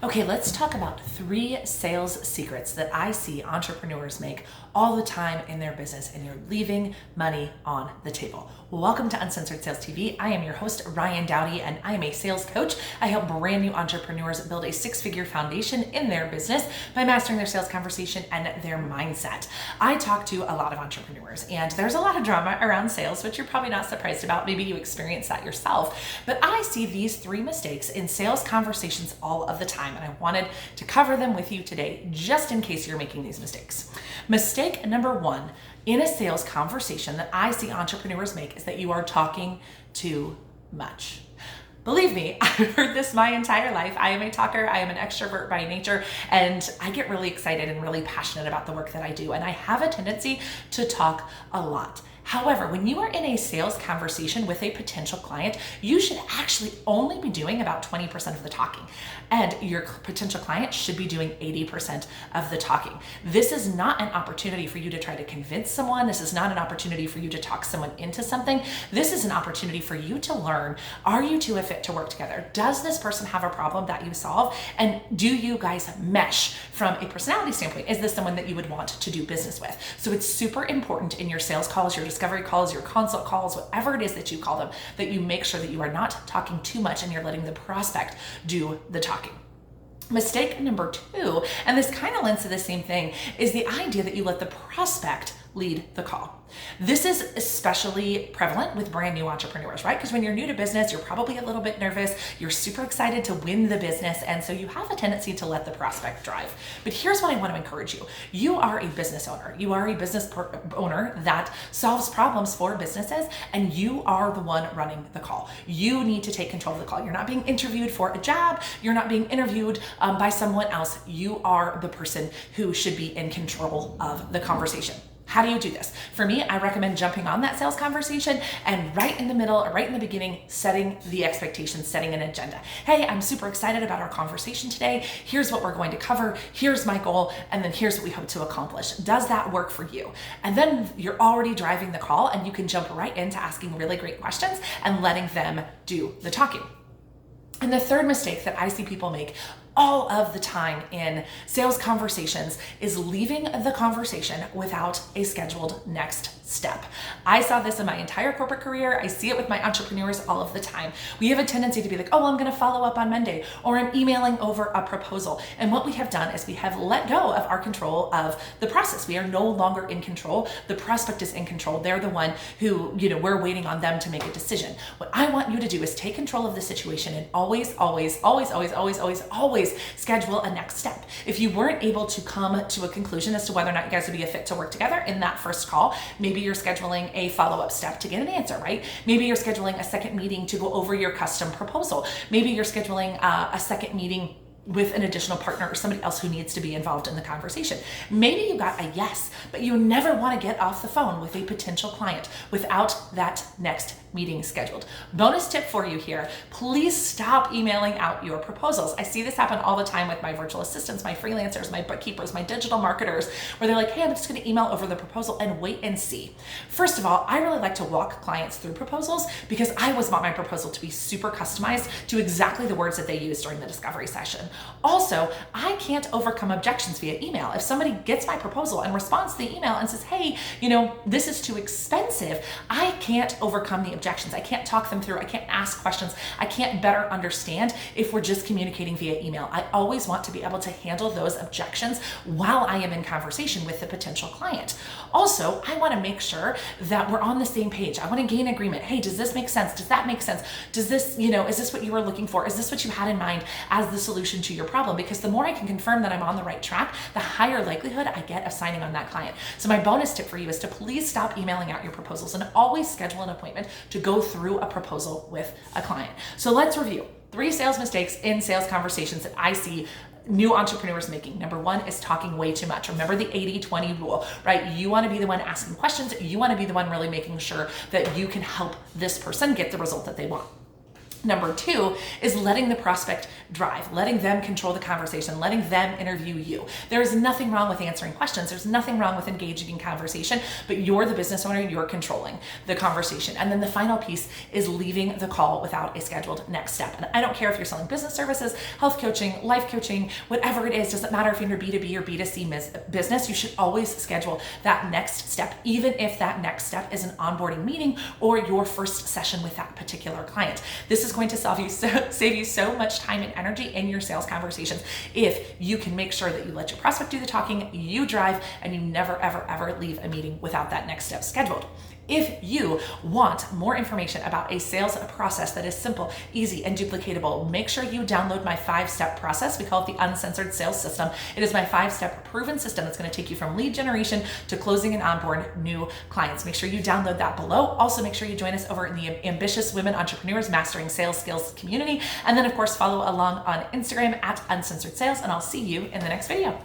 Okay, let's talk about 3 sales secrets that I see entrepreneurs make all the time in their business, and you're leaving money on the table. Welcome to Uncensored Sales TV. I am your host, Ryan Dowdy, and I am a sales coach. I help brand new entrepreneurs build a 6-figure foundation in their business by mastering their sales conversation and their mindset. I talk to a lot of entrepreneurs, and there's a lot of drama around sales, which you're probably not surprised about. Maybe you experience that yourself, but I see these 3 mistakes in sales conversations all of the time, and I wanted to cover them with you today just in case you're making these mistakes. Mistake number 1 in a sales conversation that I see entrepreneurs make is that you are talking too much. Believe me, I've heard this my entire life. I am a talker, I am an extrovert by nature, and I get really excited and really passionate about the work that I do, and I have a tendency to talk a lot. However, when you are in a sales conversation with a potential client, you should actually only be doing about 20% of the talking, and your potential client should be doing 80% of the talking. This is not an opportunity for you to try to convince someone. This is not an opportunity for you to talk someone into something. This is an opportunity for you to learn, are you two a fit to work together? Does this person have a problem that you solve? And do you guys mesh from a personality standpoint? Is this someone that you would want to do business with? So it's super important in your sales calls, your discovery calls, your consult calls, whatever it is that you call them, that you make sure that you are not talking too much and you're letting the prospect do the talking. Mistake number 2, and this kind of lends to the same thing, is the idea that you let the prospect lead the call. This is especially prevalent with brand new entrepreneurs, right? Because when you're new to business, you're probably a little bit nervous, you're super excited to win the business, and so you have a tendency to let the prospect drive. But here's what I want to encourage you. You are a business owner. You are a business owner that solves problems for businesses, and you are the one running the call. You need to take control of the call. You're not being interviewed for a job. You're not being interviewed by someone else. You are the person who should be in control of the conversation. How do you do this? For me, I recommend jumping on that sales conversation and right in the middle, right in the beginning, setting the expectations, setting an agenda. Hey, I'm super excited about our conversation today. Here's what we're going to cover. Here's my goal. And then here's what we hope to accomplish. Does that work for you? And then you're already driving the call, and you can jump right into asking really great questions and letting them do the talking. And the third mistake that I see people make all of the time in sales conversations is leaving the conversation without a scheduled next step. I saw this in my entire corporate career. I see it with my entrepreneurs all of the time. We have a tendency to be like, oh, I'm going to follow up on Monday, or I'm emailing over a proposal. And what we have done is we have let go of our control of the process. We are no longer in control. The prospect is in control. They're the one who, we're waiting on them to make a decision. What I want you to do is take control of the situation and always schedule a next step. If you weren't able to come to a conclusion as to whether or not you guys would be a fit to work together in that first call, maybe you're scheduling a follow-up step to get an answer, right? Maybe you're scheduling a second meeting to go over your custom proposal. Maybe you're scheduling a second meeting with an additional partner or somebody else who needs to be involved in the conversation. Maybe you got a yes, but you never want to get off the phone with a potential client without that next meeting scheduled. Bonus tip for you here, please stop emailing out your proposals. I see this happen all the time with my virtual assistants, my freelancers, my bookkeepers, my digital marketers, where they're like, hey, I'm just going to email over the proposal and wait and see. First of all, I really like to walk clients through proposals because I always want my proposal to be super customized to exactly the words that they use during the discovery session. Also, I can't overcome objections via email. If somebody gets my proposal and responds to the email and says, hey, this is too expensive, I can't overcome the objections. I can't talk them through. I can't ask questions. I can't better understand if we're just communicating via email. I always want to be able to handle those objections while I am in conversation with the potential client. Also, I want to make sure that we're on the same page. I want to gain agreement. Hey, does this make sense? Does that make sense? Does this, is this what you were looking for? Is this what you had in mind as the solution to your problem? Because the more I can confirm that I'm on the right track, the higher likelihood I get of signing on that client. So my bonus tip for you is to please stop emailing out your proposals and always schedule an appointment to go through a proposal with a client. So let's review 3 sales mistakes in sales conversations that I see new entrepreneurs making. Number 1 is talking way too much. Remember the 80-20 rule, right? You want to be the one asking questions. You want to be the one really making sure that you can help this person get the result that they want. Number two is letting the prospect drive, letting them control the conversation, letting them interview you. There's nothing wrong with answering questions. There's nothing wrong with engaging in conversation, but you're the business owner, you're controlling the conversation. And then the final piece is leaving the call without a scheduled next step. And I don't care if you're selling business services, health coaching, life coaching, whatever it is, doesn't matter if you're in your B2B or B2C business, you should always schedule that next step, even if that next step is an onboarding meeting or your first session with that particular client. This is going to save you so much time and energy in your sales conversations if you can make sure that you let your prospect do the talking, you drive, and you never, ever, ever leave a meeting without that next step scheduled. If you want more information about a sales process that is simple, easy, and duplicatable, make sure you download my 5-step process. We call it the Uncensored Sales System. It is my 5-step proven system that's going to take you from lead generation to closing and onboard new clients. Make sure you download that below. Also, make sure you join us over in the Ambitious Women Entrepreneurs Mastering Sales Skills community. And then, of course, follow along on Instagram at Uncensored Sales, and I'll see you in the next video.